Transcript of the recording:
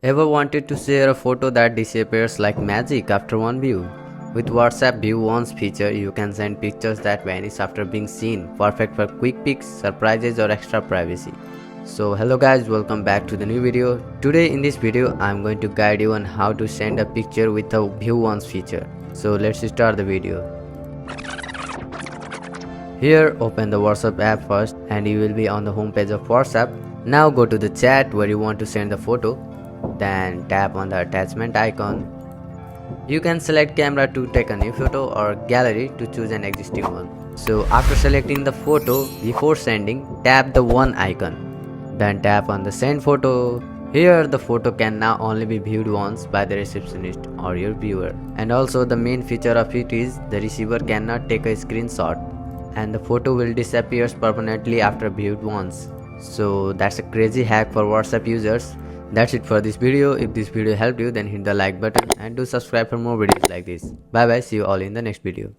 Ever wanted to share a photo that disappears like magic after one view? With WhatsApp View Once feature, you can send pictures that vanish after being seen, perfect for quick pics, surprises or extra privacy. So hello guys, welcome back to the new video. Today in this video, I'm going to guide you on how to send a picture with a View Once feature. So let's start the video. Here, open the WhatsApp app first and you will be on the home page of WhatsApp. Now go to the chat where you want to send the photo. Then tap on the attachment icon. You can select camera to take a new photo or gallery to choose an existing one. So after selecting the photo, before sending, tap the one icon. Then tap on the send photo. Here the photo can now only be viewed once by the receptionist or your viewer. And also the main feature of it is the receiver cannot take a screenshot and the photo will disappear permanently after viewed once. So that's a crazy hack for WhatsApp users. That's it for this video. If this video helped you, then hit the like button and do subscribe for more videos like this. Bye bye, see you all in the next video.